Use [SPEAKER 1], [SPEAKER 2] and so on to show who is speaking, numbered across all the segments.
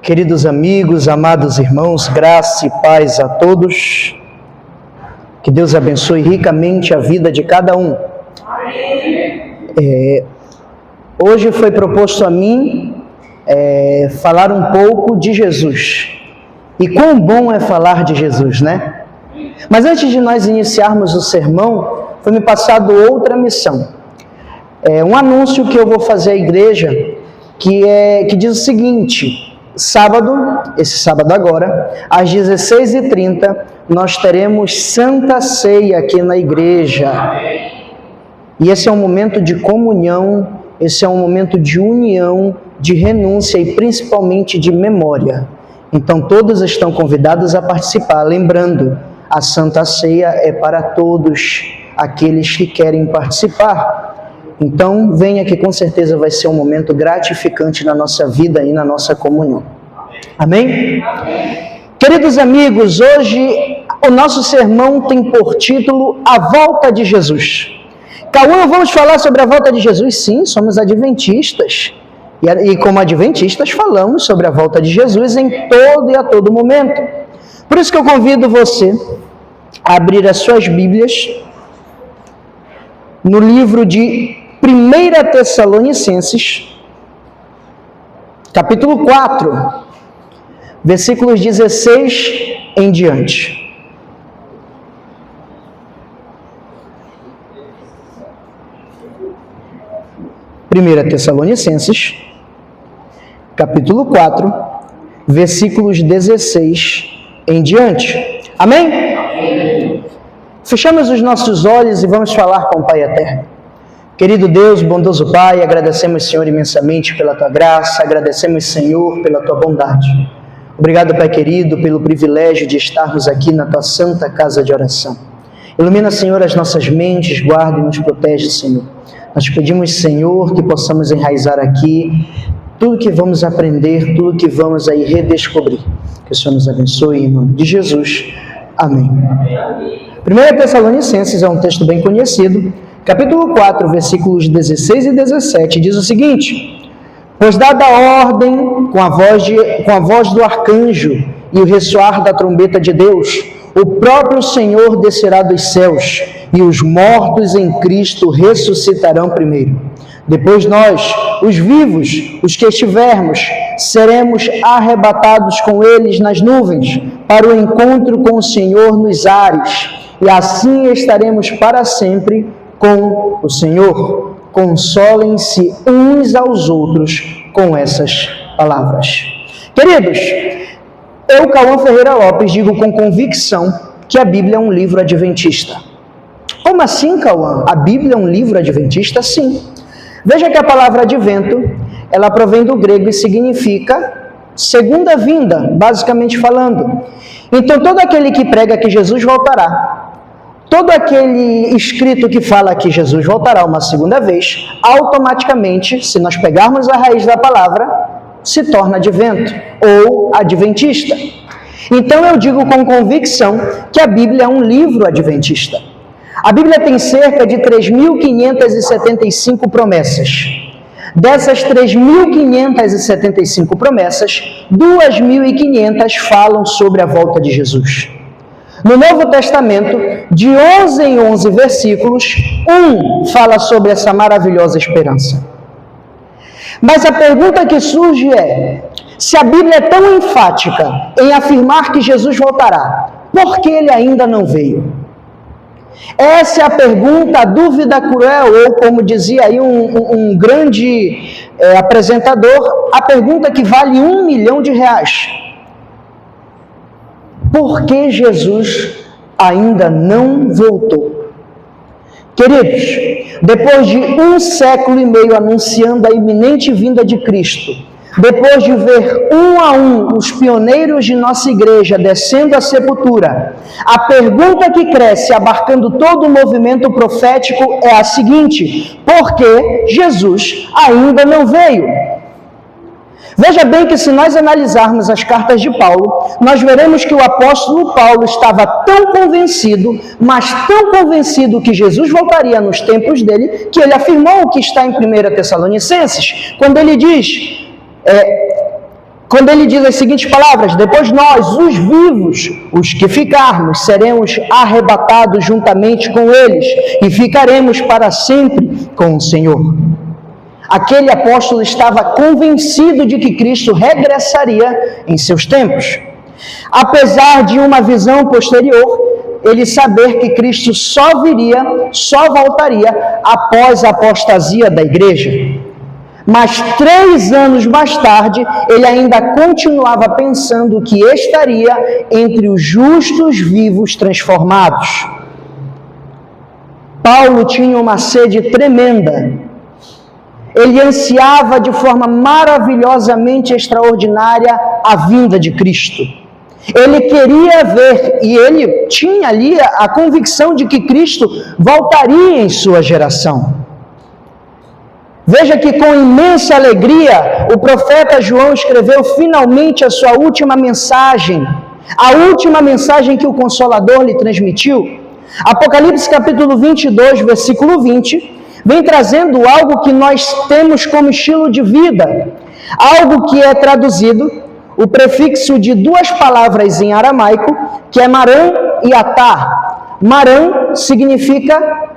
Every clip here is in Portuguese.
[SPEAKER 1] Queridos amigos, amados irmãos, graça e paz a todos. Que Deus abençoe ricamente a vida de cada um. Hoje foi proposto a mim falar um pouco de Jesus. E quão bom é falar de Jesus, né? Mas antes de nós iniciarmos o sermão, foi me passado outra missão. Um anúncio que eu vou fazer à igreja, que diz o seguinte: esse sábado agora, às 16h30, nós teremos Santa Ceia aqui na igreja. E esse é um momento de comunhão, esse é um momento de união, de renúncia e principalmente de memória. Então todos estão convidados a participar. Lembrando, a Santa Ceia é para todos aqueles que querem participar. Então, venha que com certeza vai ser um momento gratificante na nossa vida e na nossa comunhão. Amém? Queridos amigos, hoje o nosso sermão tem por título A Volta de Jesus. Cauã, vamos falar sobre a volta de Jesus? Sim, somos adventistas. E como adventistas falamos sobre a volta de Jesus em todo e a todo momento. Por isso que eu convido você a abrir as suas Bíblias no livro de 1 Tessalonicenses, capítulo 4, versículos 16 em diante. Primeira Tessalonicenses, capítulo 4, versículos 16 em diante. Amém? Amém. Fechamos os nossos olhos e vamos falar com o Pai Eterno. Querido Deus, bondoso Pai, agradecemos, Senhor, imensamente pela Tua graça, agradecemos, Senhor, pela Tua bondade. Obrigado, Pai querido, pelo privilégio de estarmos aqui na Tua santa casa de oração. Ilumina, Senhor, as nossas mentes, guarda e nos protege, Senhor. Nós pedimos, Senhor, que possamos enraizar aqui tudo que vamos aprender, tudo que vamos aí redescobrir. Que o Senhor nos abençoe em nome de Jesus. Amém. 1 Tessalonicenses é um texto bem conhecido. Capítulo 4, versículos 16 e 17, diz o seguinte: Pois dada a ordem com a voz do arcanjo e o ressoar da trombeta de Deus, o próprio Senhor descerá dos céus, e os mortos em Cristo ressuscitarão primeiro. Depois nós, os vivos, os que estivermos, seremos arrebatados com eles nas nuvens, para o encontro com o Senhor nos ares, e assim estaremos para sempre com o Senhor. Consolem-se uns aos outros com essas palavras. Queridos, eu, Cauã Ferreira Lopes, digo com convicção que a Bíblia é um livro adventista. Como assim, Cauã? A Bíblia é um livro adventista? Sim. Veja que a palavra advento, ela provém do grego e significa segunda vinda, basicamente falando. Então, todo aquele que prega que Jesus voltará, todo aquele escrito que fala que Jesus voltará uma segunda vez, automaticamente, se nós pegarmos a raiz da palavra, se torna advento ou adventista. Então eu digo com convicção que a Bíblia é um livro adventista. A Bíblia tem cerca de 3.575 promessas. Dessas 3.575 promessas, 2.500 falam sobre a volta de Jesus. No Novo Testamento, de 11 em 11 versículos, fala sobre essa maravilhosa esperança. Mas a pergunta que surge é: se a Bíblia é tão enfática em afirmar que Jesus voltará, por que ele ainda não veio? Essa é a pergunta, a dúvida cruel, ou como dizia aí um grande apresentador, a pergunta que vale R$1 milhão. Por que Jesus ainda não voltou? Queridos, depois de 1 século e meio anunciando a iminente vinda de Cristo, depois de ver um a um os pioneiros de nossa igreja descendo à sepultura, a pergunta que cresce abarcando todo o movimento profético é a seguinte: por que Jesus ainda não veio? Veja bem que se nós analisarmos as cartas de Paulo, nós veremos que o apóstolo Paulo estava tão convencido, mas tão convencido que Jesus voltaria nos tempos dele, que ele afirmou o que está em 1 Tessalonicenses, quando ele diz, quando ele diz as seguintes palavras: depois nós, os vivos, os que ficarmos, seremos arrebatados juntamente com eles e ficaremos para sempre com o Senhor. Aquele apóstolo estava convencido de que Cristo regressaria em seus tempos. Apesar de uma visão posterior, ele saber que Cristo só voltaria após a apostasia da igreja. Mas 3 anos mais tarde, ele ainda continuava pensando que estaria entre os justos vivos transformados. Paulo tinha uma sede tremenda. Ele ansiava de forma maravilhosamente extraordinária a vinda de Cristo. Ele queria ver, e ele tinha ali a convicção de que Cristo voltaria em sua geração. Veja que com imensa alegria, o profeta João escreveu finalmente a sua última mensagem, a última mensagem que o Consolador lhe transmitiu. Apocalipse capítulo 22, versículo 20, vem trazendo algo que nós temos como estilo de vida, algo que é traduzido, o prefixo de 2 palavras em aramaico, que é Maran e Atá. Maran significa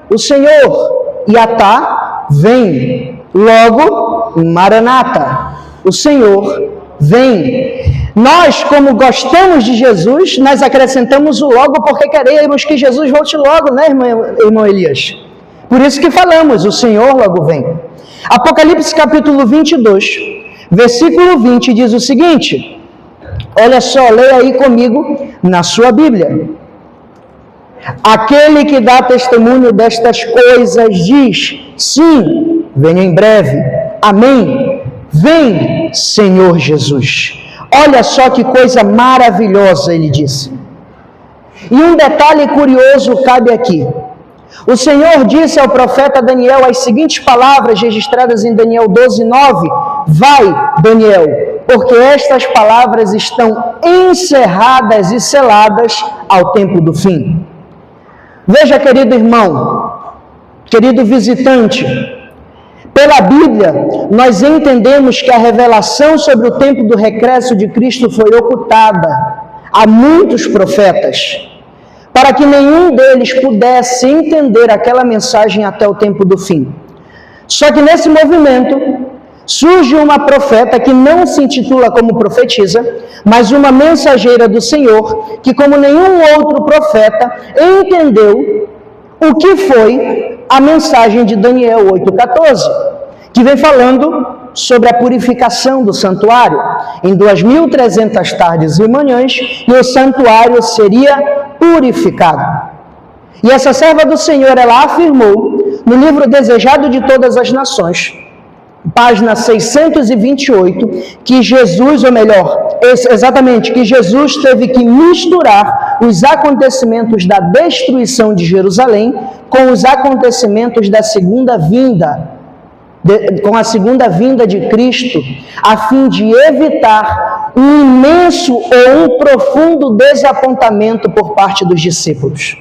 [SPEAKER 1] o Senhor, e Atá, vem. Logo, Maranata, o Senhor vem. Nós, como gostamos de Jesus, nós acrescentamos o logo porque queremos que Jesus volte logo, né, irmão Elias? Por isso que falamos, o Senhor logo vem. Apocalipse capítulo 22, versículo 20 diz o seguinte, olha só, leia aí comigo na sua Bíblia. Aquele que dá testemunho destas coisas diz, sim, venho em breve, amém, vem, Senhor Jesus. Olha só que coisa maravilhosa ele disse. E um detalhe curioso cabe aqui. O Senhor disse ao profeta Daniel as seguintes palavras registradas em Daniel 12:9: vai, Daniel, porque estas palavras estão encerradas e seladas ao tempo do fim. Veja, querido irmão, querido visitante, pela Bíblia, nós entendemos que a revelação sobre o tempo do regresso de Cristo foi ocultada a muitos profetas, para que nenhum deles pudesse entender aquela mensagem até o tempo do fim. Só que nesse movimento, surge uma profeta que não se intitula como profetisa, mas uma mensageira do Senhor, que como nenhum outro profeta, entendeu o que foi a mensagem de Daniel 8,14, que vem falando sobre a purificação do santuário, em 2.300 tardes e manhãs, e o santuário seria purificado. E essa serva do Senhor, ela afirmou, no livro Desejado de Todas as Nações, página 628, que Jesus, ou melhor, exatamente, que Jesus teve que misturar os acontecimentos da destruição de Jerusalém com os acontecimentos da segunda vinda, com a segunda vinda de Cristo, a fim de evitar um imenso ou um profundo desapontamento por parte dos discípulos.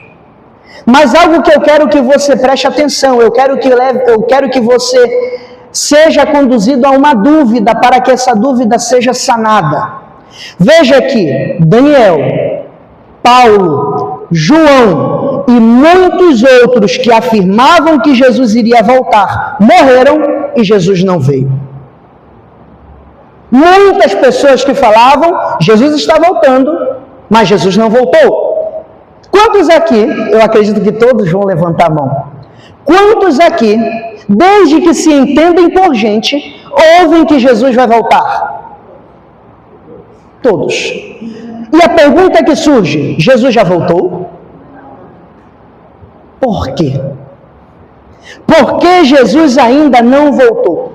[SPEAKER 1] Mas algo que eu quero que você preste atenção, eu quero que você seja conduzido a uma dúvida, para que essa dúvida seja sanada. Veja aqui, Daniel, Paulo, João e muitos outros que afirmavam que Jesus iria voltar, morreram e Jesus não veio. Muitas pessoas que falavam, Jesus está voltando, mas Jesus não voltou. Quantos aqui, eu acredito que todos vão levantar a mão, quantos aqui, desde que se entendem por gente, ouvem que Jesus vai voltar? Todos. E a pergunta que surge, Jesus já voltou? Por quê? Por que Jesus ainda não voltou?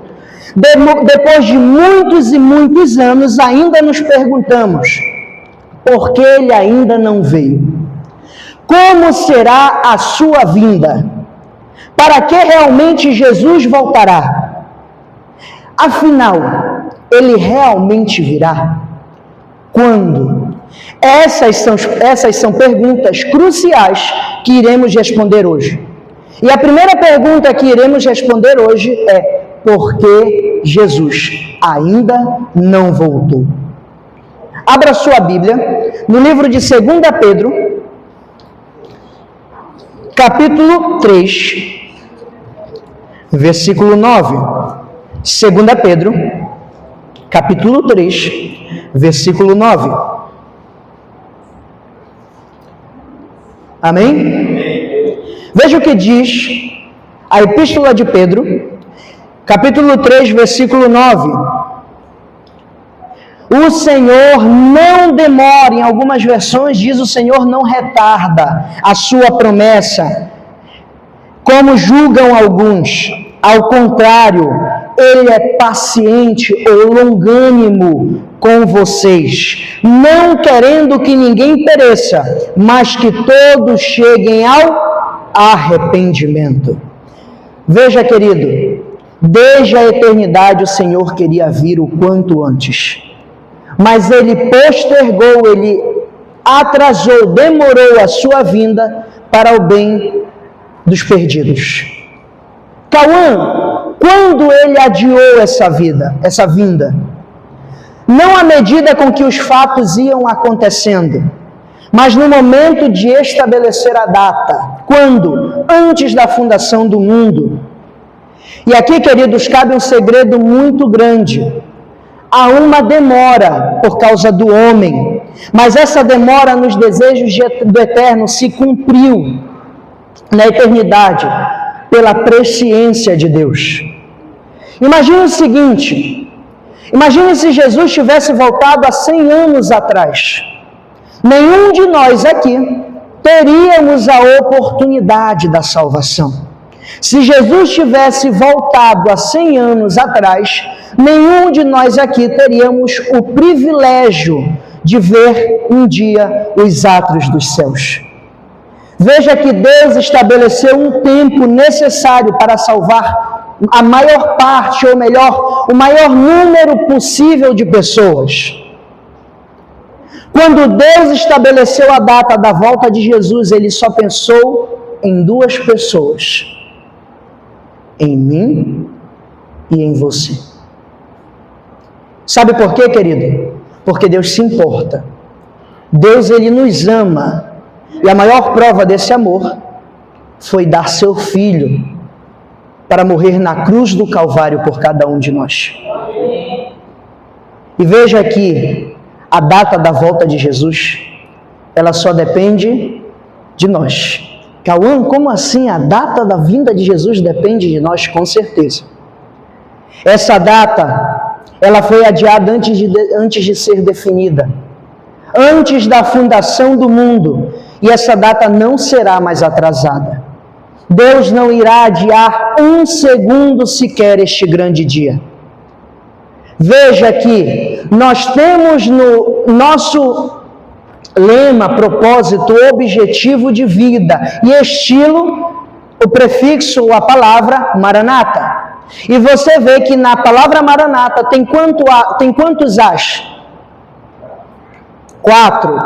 [SPEAKER 1] Depois de muitos e muitos anos, ainda nos perguntamos, por que ele ainda não veio? Como será a sua vinda? Para que realmente Jesus voltará? Afinal, ele realmente virá? Quando? Essas são perguntas cruciais que iremos responder hoje. E a primeira pergunta que iremos responder hoje é: por que Jesus ainda não voltou? Abra sua Bíblia no livro de 2 Pedro, capítulo 3, versículo 9. 2 Pedro, capítulo 3, versículo 9. Amém? Veja o que diz a Epístola de Pedro, capítulo 3, versículo 9. O Senhor não demora, em algumas versões diz o Senhor não retarda a sua promessa, como julgam alguns. Ao contrário, Ele é paciente ou longânimo com vocês, não querendo que ninguém pereça, mas que todos cheguem ao arrependimento. Veja, querido, desde a eternidade o Senhor queria vir o quanto antes, mas Ele postergou, Ele atrasou, demorou a sua vinda para o bem dos perdidos. Cauã, quando Ele adiou essa vinda? Não à medida com que os fatos iam acontecendo, mas no momento de estabelecer a data. Quando? Antes da fundação do mundo. E aqui, queridos, cabe um segredo muito grande. Há uma demora por causa do homem, mas essa demora nos desejos do eterno se cumpriu na eternidade pela presciência de Deus. Imagine o seguinte: imagine se Jesus tivesse voltado há 100 anos atrás. Nenhum de nós aqui teríamos a oportunidade da salvação. Se Jesus tivesse voltado há 100 anos atrás, nenhum de nós aqui teríamos o privilégio de ver um dia os átrios dos céus. Veja que Deus estabeleceu um tempo necessário para salvar a maior parte, ou melhor, o maior número possível de pessoas. Quando Deus estabeleceu a data da volta de Jesus, Ele só pensou em 2 pessoas: em mim e em você. Sabe por quê, querido? Porque Deus se importa. Deus, Ele nos ama. E a maior prova desse amor foi dar seu Filho para morrer na cruz do Calvário por cada um de nós. E veja aqui, a data da volta de Jesus, ela só depende de nós. Cauã, como assim a data da vinda de Jesus depende de nós? Com certeza. Essa data, ela foi adiada antes de ser definida, antes da fundação do mundo, e essa data não será mais atrasada. Deus não irá adiar um segundo sequer este grande dia. Veja que nós temos no nosso lema, propósito, objetivo de vida e estilo, o prefixo, a palavra Maranata. E você vê que na palavra Maranata tem quantos as? 4.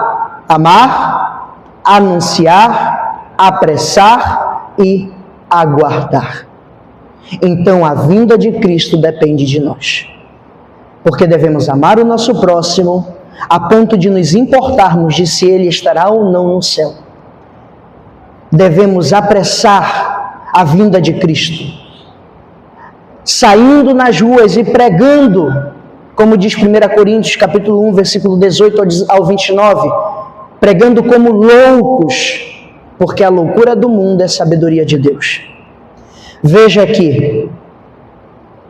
[SPEAKER 1] Amar, anunciar, apressar e aguardar. Então a vinda de Cristo depende de nós, porque devemos amar o nosso próximo a ponto de nos importarmos de se ele estará ou não no céu. Devemos apressar a vinda de Cristo, saindo nas ruas e pregando, como diz 1 Coríntios capítulo 1, versículo 18 ao 29, pregando como loucos, porque a loucura do mundo é sabedoria de Deus. Veja aqui,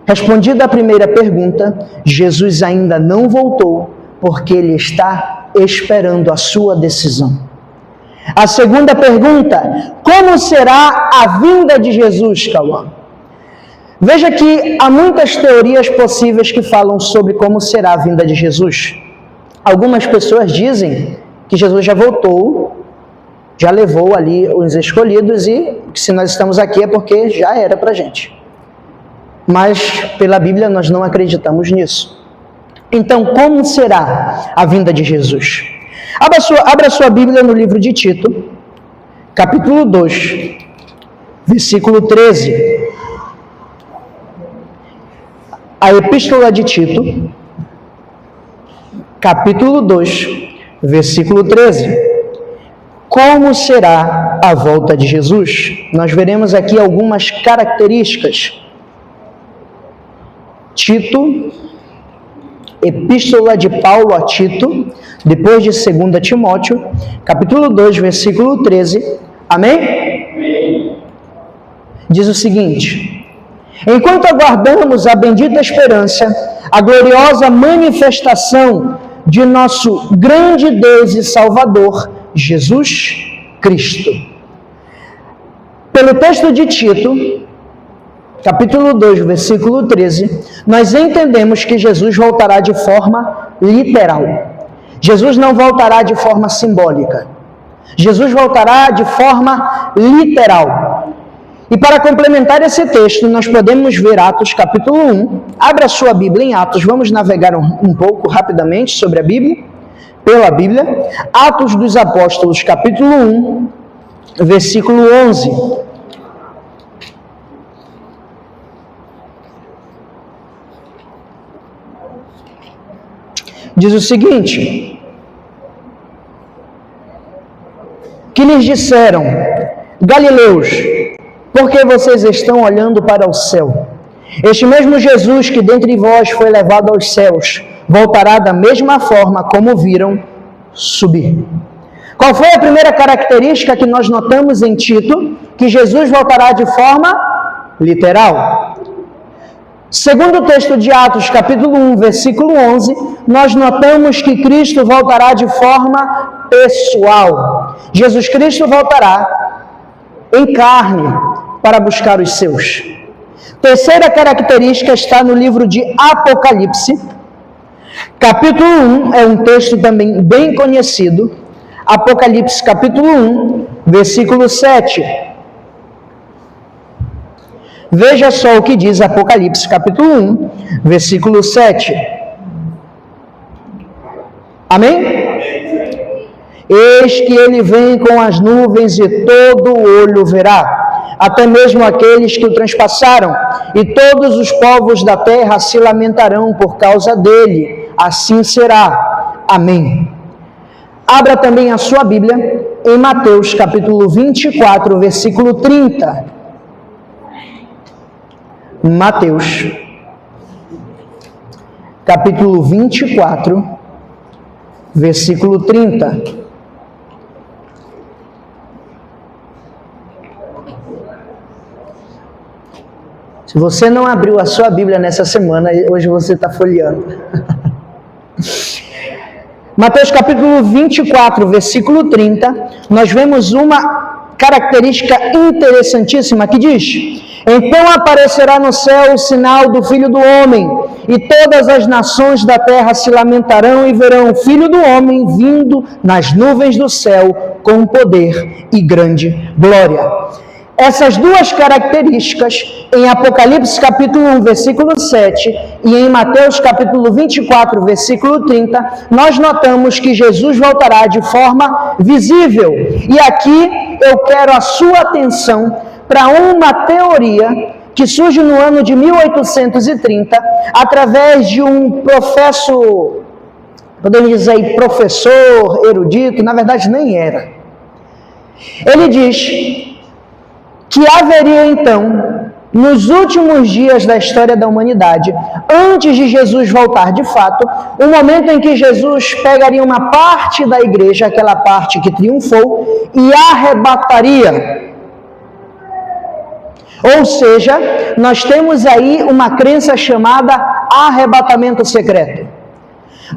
[SPEAKER 1] respondida a primeira pergunta, Jesus ainda não voltou, porque Ele está esperando a sua decisão. A segunda pergunta: como será a vinda de Jesus, Cauã? Veja que há muitas teorias possíveis que falam sobre como será a vinda de Jesus. Algumas pessoas dizem que Jesus já voltou, já levou ali os escolhidos e que se nós estamos aqui é porque já era para a gente. Mas pela Bíblia nós não acreditamos nisso. Então, como será a vinda de Jesus? Abra sua Bíblia no livro de Tito, capítulo 2, versículo 13. A Epístola de Tito, capítulo 2, versículo 13. Como será a volta de Jesus? Nós veremos aqui algumas características. Tito, Epístola de Paulo a Tito, depois de 2 Timóteo, capítulo 2, versículo 13. Amém? Diz o seguinte: enquanto aguardamos a bendita esperança, a gloriosa manifestação de nosso grande Deus e Salvador, Jesus Cristo. Pelo texto de Tito, capítulo 2, versículo 13, nós entendemos que Jesus voltará de forma literal. Jesus não voltará de forma simbólica. Jesus voltará de forma literal. E para complementar esse texto, nós podemos ver Atos capítulo 1. Abra a sua Bíblia em Atos, vamos navegar um pouco rapidamente sobre a Bíblia, pela Bíblia. Atos dos Apóstolos capítulo 1, versículo 11. Diz o seguinte: que lhes disseram: Galileus, por que vocês estão olhando para o céu? Este mesmo Jesus que dentre vós foi levado aos céus, voltará da mesma forma como viram subir. Qual foi a primeira característica que nós notamos em Tito? Que Jesus voltará de forma literal. Segundo o texto de Atos, capítulo 1, versículo 11, nós notamos que Cristo voltará de forma pessoal. Jesus Cristo voltará em carne para buscar os seus. Terceira característica está no livro de Apocalipse. Capítulo 1 é um texto também bem conhecido. Apocalipse, capítulo 1, versículo 7. Veja só o que diz Apocalipse capítulo 1, versículo 7. Amém? Eis que ele vem com as nuvens e todo o olho verá, até mesmo aqueles que o transpassaram, e todos os povos da terra se lamentarão por causa dele. Assim será. Amém. Abra também a sua Bíblia em Mateus capítulo 24, versículo 30. Mateus, capítulo 24, versículo 30. Se você não abriu a sua Bíblia nessa semana, hoje você está folheando. Mateus, capítulo 24, versículo 30, nós vemos uma característica interessantíssima que diz: então aparecerá no céu o sinal do Filho do Homem, e todas as nações da terra se lamentarão e verão o Filho do Homem vindo nas nuvens do céu com poder e grande glória. Essas duas características, em Apocalipse capítulo 1, versículo 7, e em Mateus capítulo 24, versículo 30, nós notamos que Jesus voltará de forma visível. E aqui eu quero a sua atenção para uma teoria que surge no ano de 1830, através de um podemos dizer professor erudito, na verdade nem era. Ele diz que haveria então, nos últimos dias da história da humanidade, antes de Jesus voltar de fato, um momento em que Jesus pegaria uma parte da igreja, aquela parte que triunfou, e arrebataria. Ou seja, nós temos aí uma crença chamada arrebatamento secreto.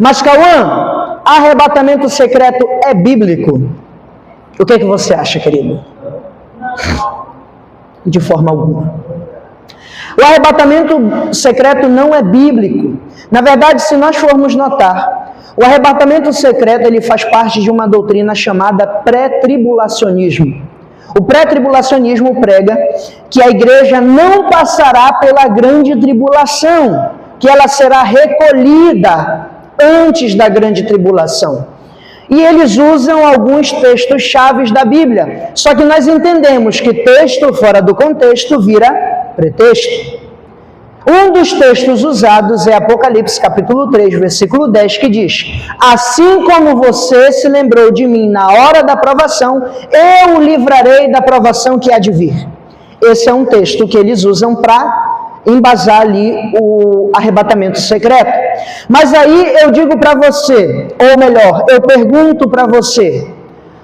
[SPEAKER 1] Mas, Cauã, arrebatamento secreto é bíblico? O que é que você acha, querido? De forma alguma. O arrebatamento secreto não é bíblico. Na verdade, se nós formos notar, o arrebatamento secreto ele faz parte de uma doutrina chamada pré-tribulacionismo. O pré-tribulacionismo prega que a igreja não passará pela grande tribulação, que ela será recolhida antes da grande tribulação. E eles usam alguns textos chaves da Bíblia. Só que nós entendemos que texto fora do contexto vira pretexto. Um dos textos usados é Apocalipse capítulo 3, versículo 10, que diz: assim como você se lembrou de mim na hora da provação, eu o livrarei da provação que há de vir. Esse é um texto que eles usam para embasar ali o arrebatamento secreto. Mas aí eu digo para você, ou melhor, eu pergunto para você: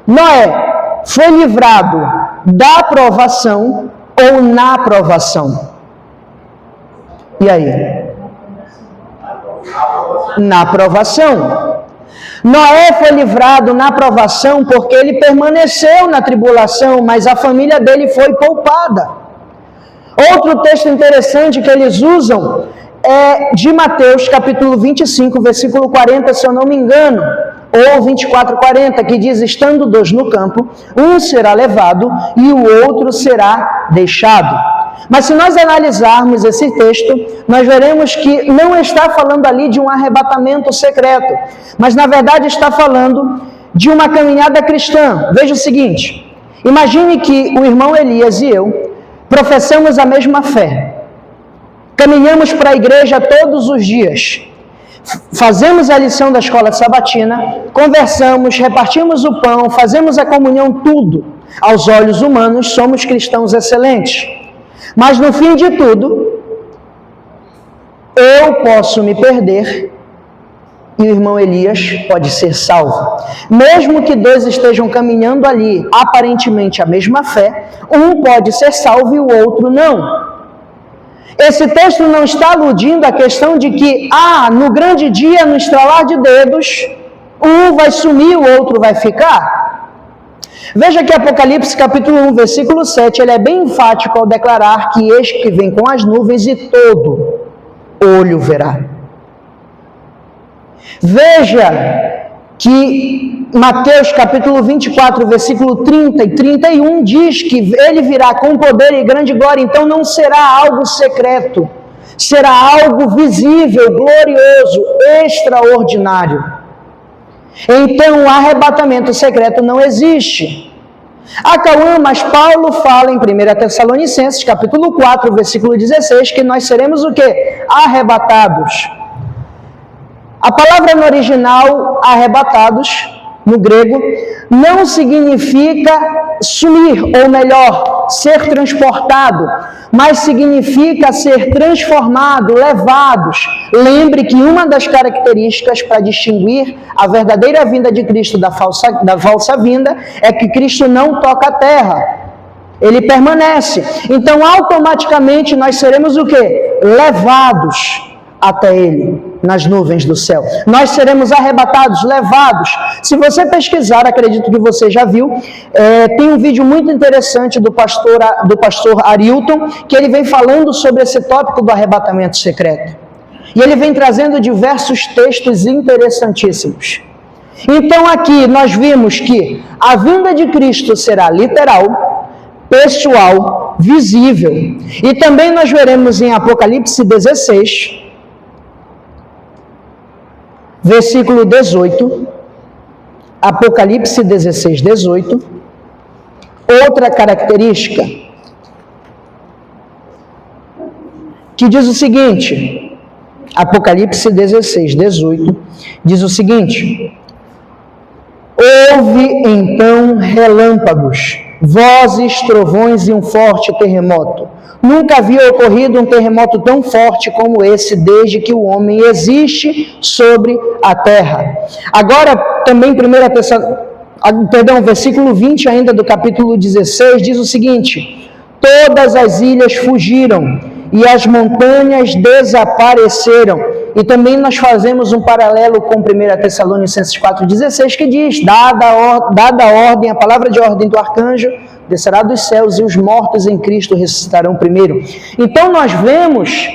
[SPEAKER 1] Noé foi livrado da provação ou na provação? E aí? Na provação. Noé foi livrado na provação porque ele permaneceu na tribulação, mas a família dele foi poupada. Outro texto interessante que eles usam é de Mateus, capítulo 25, versículo 40, se eu não me engano, ou 24, 40, que diz: estando dois no campo, um será levado e o outro será deixado. Mas se nós analisarmos esse texto, nós veremos que não está falando ali de um arrebatamento secreto, mas na verdade está falando de uma caminhada cristã. Veja o seguinte: imagine que o irmão Elias e eu professamos a mesma fé, caminhamos para a igreja todos os dias, fazemos a lição da escola sabatina, conversamos, repartimos o pão, fazemos a comunhão, tudo. Aos olhos humanos, somos cristãos excelentes. Mas no fim de tudo, eu posso me perder e o irmão Elias pode ser salvo. Mesmo que dois estejam caminhando ali, aparentemente a mesma fé, um pode ser salvo e o outro não. Esse texto não está aludindo à questão de que, no grande dia, no estralar de dedos, um vai sumir, o outro vai ficar. Veja que Apocalipse capítulo 1, versículo 7, ele é bem enfático ao declarar que eis que vem com as nuvens e todo olho verá. Veja que Mateus capítulo 24, versículo 30 e 31 diz que ele virá com poder e grande glória. Então não será algo secreto, será algo visível, glorioso, extraordinário. Então o arrebatamento secreto não existe. Cauã, mas Paulo fala em 1 Tessalonicenses capítulo 4, versículo 16, que nós seremos o quê? Arrebatados. A palavra no original, arrebatados, no grego, não significa sumir, ou melhor, ser transportado, mas significa ser transformado, levados. Lembre que uma das características para distinguir a verdadeira vinda de Cristo da falsa vinda é que Cristo não toca a terra, ele permanece. Então, automaticamente, nós seremos o quê? Levados até ele, nas nuvens do céu. Nós seremos arrebatados, levados. Se você pesquisar, acredito que você já viu, tem um vídeo muito interessante do pastor Arilton, que ele vem falando sobre esse tópico do arrebatamento secreto. E ele vem trazendo diversos textos interessantíssimos. Então aqui nós vimos que a vinda de Cristo será literal, pessoal, visível. E também nós veremos em Apocalipse 16, versículo 18, Apocalipse 16, 18, outra característica, que diz o seguinte, Apocalipse 16, 18, diz o seguinte: houve então relâmpagos, vozes, trovões e um forte terremoto. Nunca havia ocorrido um terremoto tão forte como esse desde que o homem existe sobre a terra. Agora, também versículo 20 ainda do capítulo 16 diz o seguinte: todas as ilhas fugiram e as montanhas desapareceram. E também nós fazemos um paralelo com 1 Tessalonicenses 4,16, que diz: dada a ordem, a palavra de ordem do arcanjo, descerá dos céus e os mortos em Cristo ressuscitarão primeiro. Então nós vemos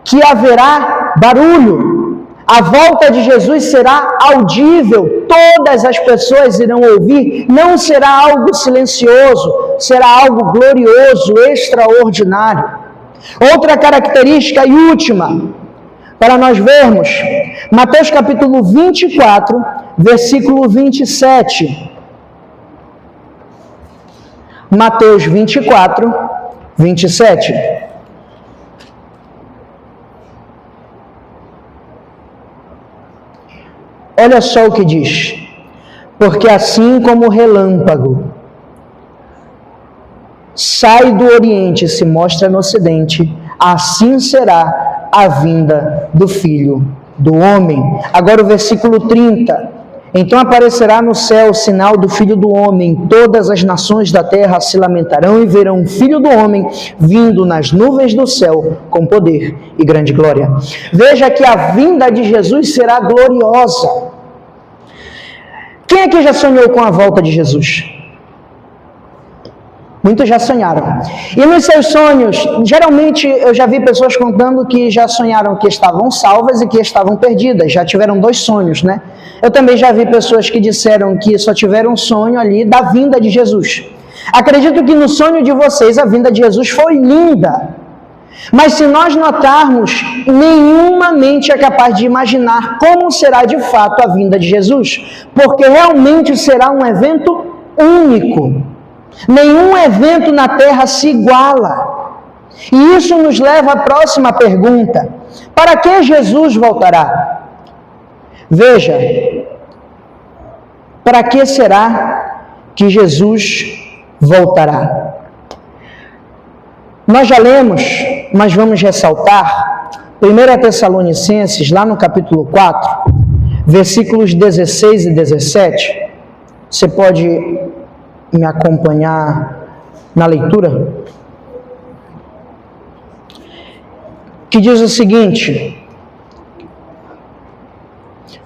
[SPEAKER 1] que haverá barulho, a volta de Jesus será audível, todas as pessoas irão ouvir, não será algo silencioso, será algo glorioso, extraordinário. Outra característica e última, para nós vermos, Mateus capítulo 24, versículo 27. Mateus 24, 27. olha só o que diz: porque assim como o relâmpago sai do Oriente e se mostra no Ocidente, assim será a vinda do Filho do Homem. Agora o versículo 30. Então aparecerá no céu o sinal do Filho do Homem, todas as nações da terra se lamentarão e verão o Filho do Homem vindo nas nuvens do céu com poder e grande glória. Veja que a vinda de Jesus será gloriosa. Quem aqui já sonhou com a volta de Jesus? Muitos já sonharam. E nos seus sonhos, geralmente eu já vi pessoas contando que já sonharam que estavam salvas e que estavam perdidas. Já tiveram 2 sonhos, né? Eu também já vi pessoas que disseram que só tiveram um sonho ali da vinda de Jesus. Acredito que no sonho de vocês a vinda de Jesus foi linda. Mas se nós notarmos, nenhuma mente é capaz de imaginar como será de fato a vinda de Jesus. Porque realmente será um evento único. Nenhum evento na terra se iguala. E isso nos leva à próxima pergunta: para que Jesus voltará? Veja, para que será que Jesus voltará? Nós já lemos, mas vamos ressaltar, 1 Tessalonicenses, lá no capítulo 4, versículos 16 e 17. Você pode me acompanhar na leitura? Que diz o seguinte: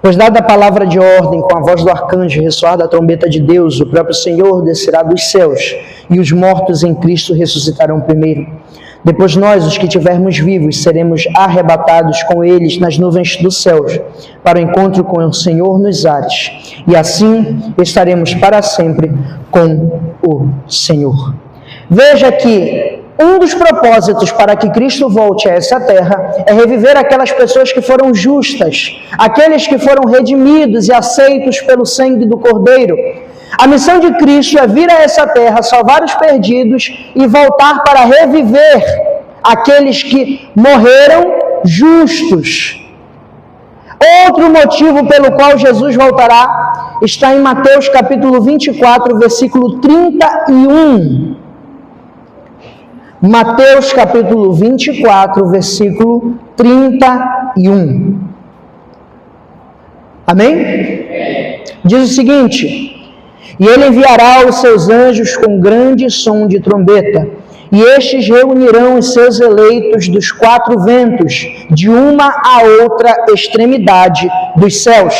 [SPEAKER 1] pois dada a palavra de ordem, com a voz do arcanjo, ressoar da trombeta de Deus, o próprio Senhor descerá dos céus, e os mortos em Cristo ressuscitarão primeiro. Depois nós, os que tivermos vivos, seremos arrebatados com eles nas nuvens dos céus, para o encontro com o Senhor nos ares. E assim estaremos para sempre com o Senhor. Veja que um dos propósitos para que Cristo volte a essa terra é reviver aquelas pessoas que foram justas, aqueles que foram redimidos e aceitos pelo sangue do Cordeiro. A missão de Cristo é vir a essa terra, salvar os perdidos e voltar para reviver aqueles que morreram justos. Outro motivo pelo qual Jesus voltará está em Mateus capítulo 24, versículo 31. Mateus capítulo 24, versículo 31. Amém? Diz o seguinte: e ele enviará os seus anjos com grande som de trombeta, e estes reunirão os seus eleitos dos 4 ventos, de uma a outra extremidade dos céus.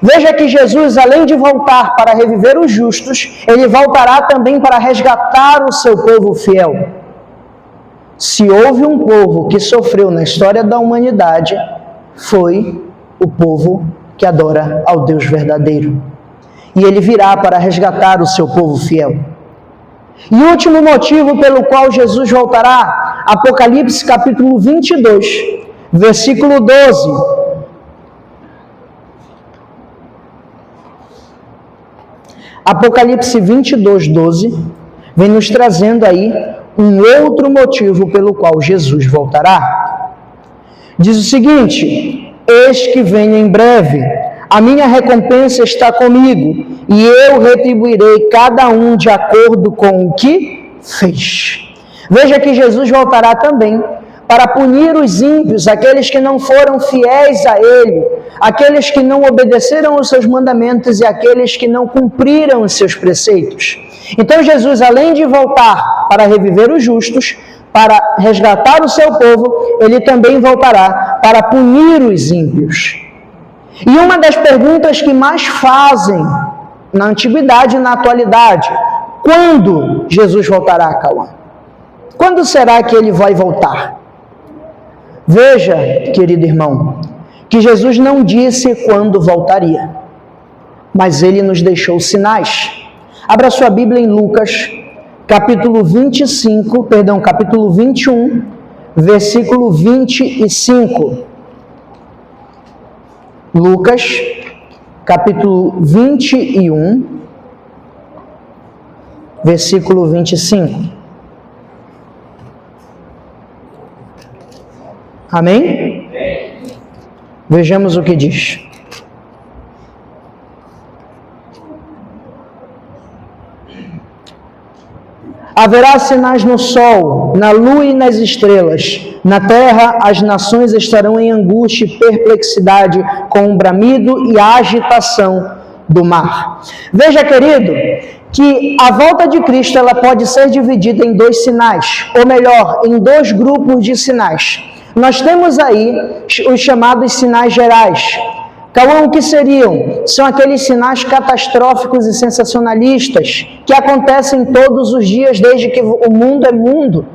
[SPEAKER 1] Veja que Jesus, além de voltar para reviver os justos, ele voltará também para resgatar o seu povo fiel. Se houve um povo que sofreu na história da humanidade, foi o povo que adora ao Deus verdadeiro. E ele virá para resgatar o seu povo fiel. E o último motivo pelo qual Jesus voltará, Apocalipse capítulo 22, versículo 12. Apocalipse 22, 12, vem nos trazendo aí um outro motivo pelo qual Jesus voltará. Diz o seguinte: eis que venho em breve, a minha recompensa está comigo, e eu retribuirei cada um de acordo com o que fez. Veja que Jesus voltará também para punir os ímpios, aqueles que não foram fiéis a Ele, aqueles que não obedeceram aos seus mandamentos e aqueles que não cumpriram os seus preceitos. Então Jesus, além de voltar para reviver os justos, para resgatar o seu povo, Ele também voltará para punir os ímpios. E uma das perguntas que mais fazem na antiguidade e na atualidade: quando Jesus voltará, Cauã? Quando será que Ele vai voltar? Veja, querido irmão, que Jesus não disse quando voltaria, mas Ele nos deixou sinais. Abra sua Bíblia em Lucas, capítulo 21, versículo 25. Lucas, capítulo 21, versículo 25. Amém? Vejamos o que diz. Haverá sinais no sol, na lua e nas estrelas. Na terra, as nações estarão em angústia e perplexidade, com o bramido e a agitação do mar. Veja, querido, que a volta de Cristo ela pode ser dividida em dois sinais, ou melhor, em dois grupos de sinais. Nós temos aí os chamados sinais gerais. Cauã, o que seriam? São aqueles sinais catastróficos e sensacionalistas que acontecem todos os dias desde que o mundo é mundo.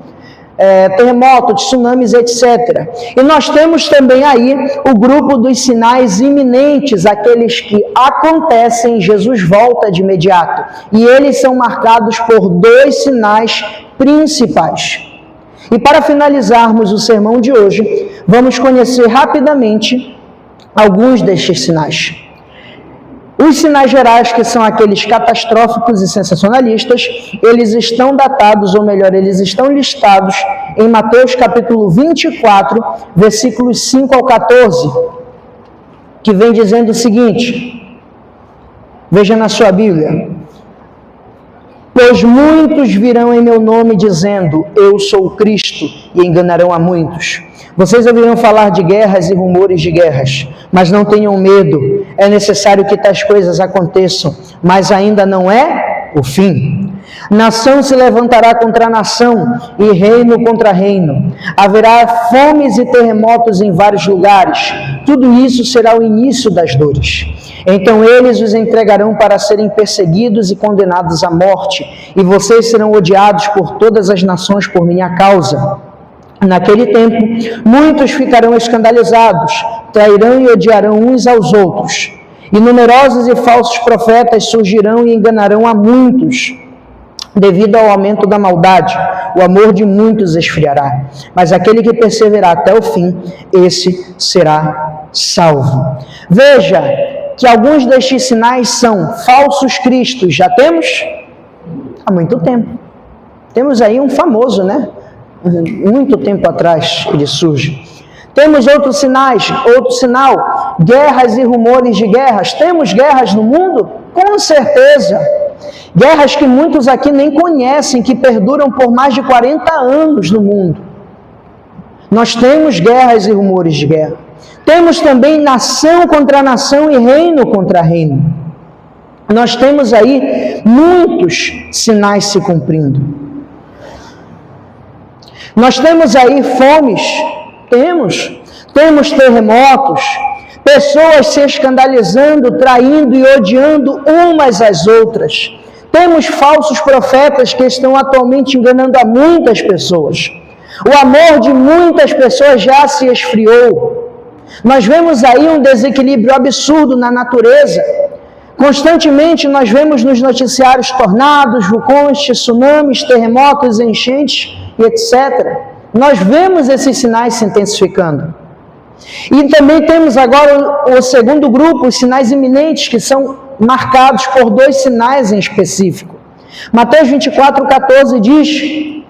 [SPEAKER 1] Terremotos, tsunamis, etc. E nós temos também aí o grupo dos sinais iminentes, aqueles que acontecem, Jesus volta de imediato. E eles são marcados por dois sinais principais. E para finalizarmos o sermão de hoje, vamos conhecer rapidamente alguns destes sinais. Os sinais gerais, que são aqueles catastróficos e sensacionalistas, eles estão datados, ou melhor, eles estão listados em Mateus capítulo 24, versículos 5 ao 14, que vem dizendo o seguinte, veja na sua Bíblia: pois muitos virão em meu nome dizendo, eu sou o Cristo, e enganarão a muitos. Vocês ouvirão falar de guerras e rumores de guerras, mas não tenham medo, é necessário que tais coisas aconteçam, mas ainda não é o fim. Nação se levantará contra nação e reino contra reino. Haverá fomes e terremotos em vários lugares. Tudo isso será o início das dores. Então eles os entregarão para serem perseguidos e condenados à morte, e vocês serão odiados por todas as nações por minha causa. Naquele tempo, muitos ficarão escandalizados, trairão e odiarão uns aos outros. E numerosos e falsos profetas surgirão e enganarão a muitos. Devido ao aumento da maldade, o amor de muitos esfriará. Mas aquele que perseverar até o fim, esse será salvo. Veja que alguns destes sinais são falsos cristos. Já temos? Há muito tempo. Temos aí um famoso, né? Muito tempo atrás ele surge. Temos outros sinais, outro sinal, guerras e rumores de guerras. Temos guerras no mundo? Com certeza. Guerras que muitos aqui nem conhecem, que perduram por mais de 40 anos no mundo. Nós temos guerras e rumores de guerra. Temos também nação contra nação e reino contra reino. Nós temos aí muitos sinais se cumprindo. Nós temos aí fomes, temos terremotos, pessoas se escandalizando, traindo e odiando umas às outras. Temos falsos profetas que estão atualmente enganando a muitas pessoas. O amor de muitas pessoas já se esfriou. Nós vemos aí um desequilíbrio absurdo na natureza. Constantemente nós vemos nos noticiários tornados, vulcões, tsunamis, terremotos, enchentes e etc. Nós vemos esses sinais se intensificando. E também temos agora o segundo grupo, os sinais iminentes, que são marcados por dois sinais em específico. Mateus 24, 14 diz,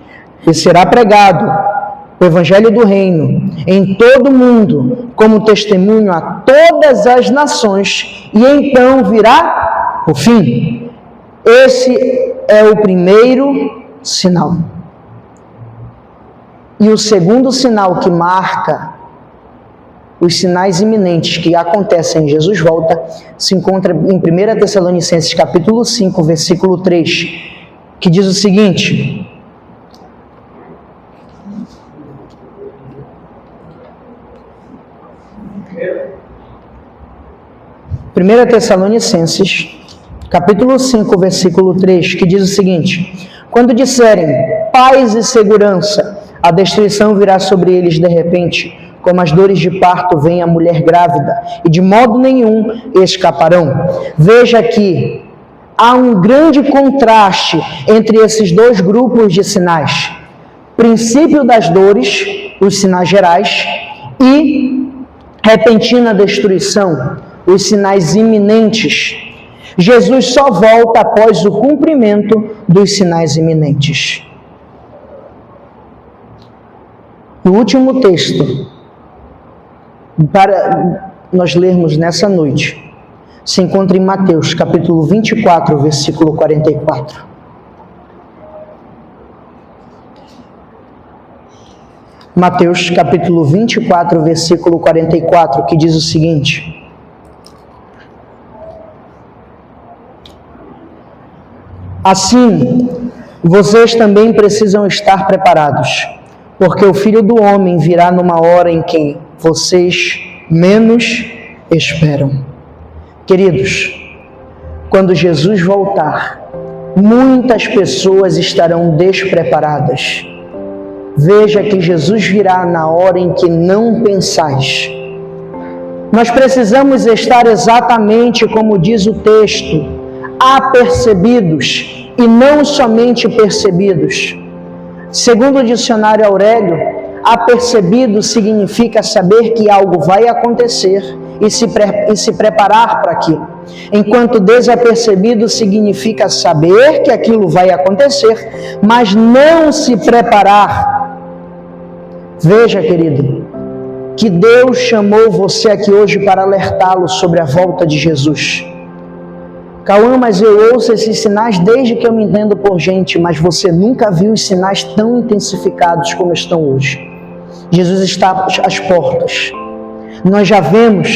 [SPEAKER 1] e será pregado o Evangelho do Reino em todo o mundo, como testemunho a todas as nações, e então virá o fim. Esse é o primeiro sinal. E o segundo sinal que marca os sinais iminentes que acontecem em Jesus volta, se encontra em 1 Tessalonicenses capítulo 5, versículo 3, que diz o seguinte: 1 Tessalonicenses, capítulo 5, versículo 3, que diz o seguinte: quando disserem paz e segurança, a destruição virá sobre eles de repente, como as dores de parto vem a mulher grávida, e de modo nenhum escaparão. Veja que há um grande contraste entre esses dois grupos de sinais. Princípio das dores, os sinais gerais, e repentina destruição, os sinais iminentes. Jesus só volta após o cumprimento dos sinais iminentes. O último texto para nós lermos nessa noite se encontra em Mateus, capítulo 24, versículo 44. Mateus, capítulo 24, versículo 44, que diz o seguinte: assim, vocês também precisam estar preparados, porque o Filho do Homem virá numa hora em que vocês menos esperam. Queridos, quando Jesus voltar, muitas pessoas estarão despreparadas. Veja que Jesus virá na hora em que não pensais. Nós precisamos estar exatamente como diz o texto, apercebidos e não somente percebidos. Segundo o dicionário Aurélio, apercebido significa saber que algo vai acontecer e se preparar para aquilo. Enquanto desapercebido significa saber que aquilo vai acontecer, mas não se preparar. Veja, querido, que Deus chamou você aqui hoje para alertá-lo sobre a volta de Jesus. Cauã, mas eu ouço esses sinais desde que eu me entendo por gente, mas você nunca viu os sinais tão intensificados como estão hoje. Jesus está às portas. Nós já vemos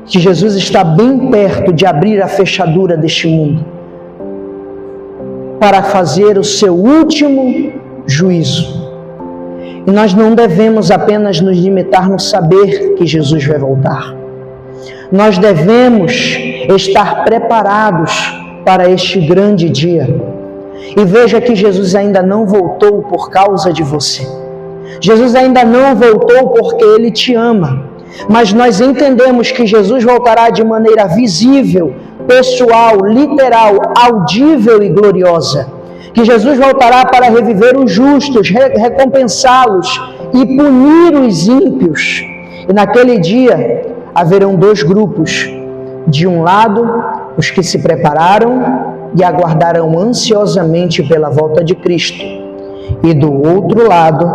[SPEAKER 1] que Jesus está bem perto de abrir a fechadura deste mundo para fazer o seu último juízo. E nós não devemos apenas nos limitar no saber que Jesus vai voltar. Nós devemos estar preparados para este grande dia. E veja que Jesus ainda não voltou por causa de você. Jesus ainda não voltou porque Ele te ama. Mas nós entendemos que Jesus voltará de maneira visível, pessoal, literal, audível e gloriosa. Que Jesus voltará para reviver os justos, recompensá-los e punir os ímpios. E naquele dia haverão dois grupos. De um lado, os que se prepararam e aguardarão ansiosamente pela volta de Cristo. E do outro lado,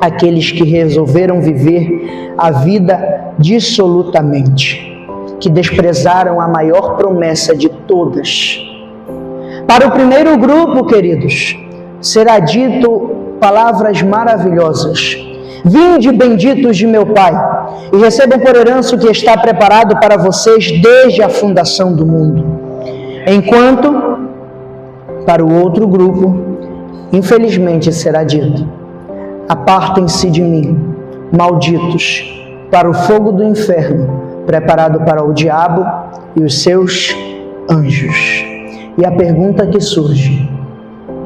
[SPEAKER 1] aqueles que resolveram viver a vida dissolutamente, que desprezaram a maior promessa de todas. Para o primeiro grupo, queridos, será dito palavras maravilhosas. Vinde, benditos de meu Pai, e recebam por herança o que está preparado para vocês desde a fundação do mundo. Enquanto, para o outro grupo, infelizmente será dito: apartem-se de mim, malditos, para o fogo do inferno, preparado para o diabo e os seus anjos. E a pergunta que surge: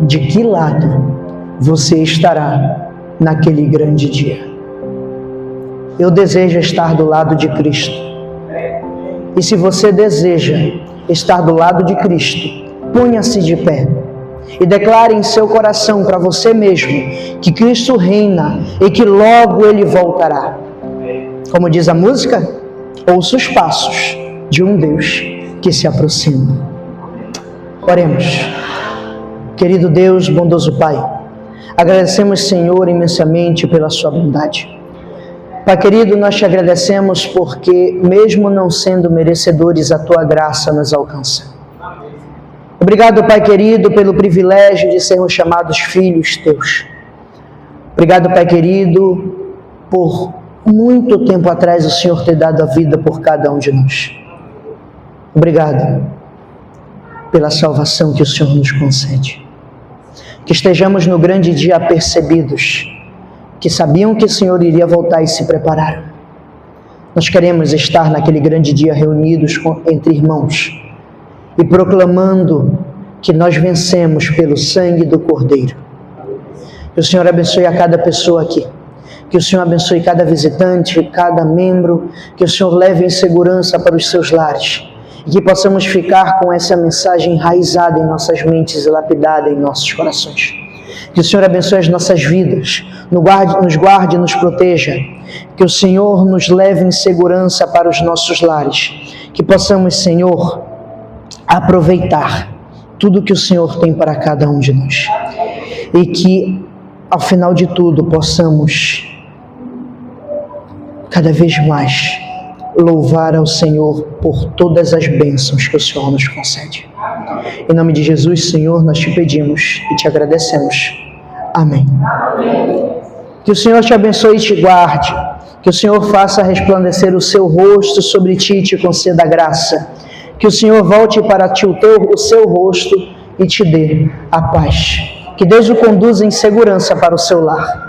[SPEAKER 1] de que lado você estará naquele grande dia? Eu desejo estar do lado de Cristo. E se você deseja estar do lado de Cristo, ponha-se de pé e declare em seu coração para você mesmo que Cristo reina e que logo Ele voltará. Como diz a música, ouça os passos de um Deus que se aproxima. Oremos. Querido Deus, bondoso Pai, agradecemos, Senhor, imensamente pela sua bondade. Pai querido, nós te agradecemos porque, mesmo não sendo merecedores, a tua graça nos alcança. Obrigado, Pai querido, pelo privilégio de sermos chamados filhos teus. Obrigado, Pai querido, por muito tempo atrás o Senhor ter dado a vida por cada um de nós. Obrigado pela salvação que o Senhor nos concede. Que estejamos no grande dia apercebidos, que sabiam que o Senhor iria voltar e se prepararam. Nós queremos estar naquele grande dia reunidos entre irmãos e proclamando que nós vencemos pelo sangue do Cordeiro. Que o Senhor abençoe a cada pessoa aqui. Que o Senhor abençoe cada visitante, cada membro. Que o Senhor leve em segurança para os seus lares. E que possamos ficar com essa mensagem enraizada em nossas mentes e lapidada em nossos corações. Que o Senhor abençoe as nossas vidas, nos guarde e nos proteja. Que o Senhor nos leve em segurança para os nossos lares. Que possamos, Senhor, aproveitar tudo que o Senhor tem para cada um de nós. E que, ao final de tudo, possamos cada vez mais louvar ao Senhor por todas as bênçãos que o Senhor nos concede. Em nome de Jesus, Senhor, nós te pedimos e te agradecemos. Amém. Que o Senhor te abençoe e te guarde. Que o Senhor faça resplandecer o seu rosto sobre ti e te conceda graça. Que o Senhor volte para ti o seu rosto e te dê a paz. Que Deus o conduza em segurança para o seu lar.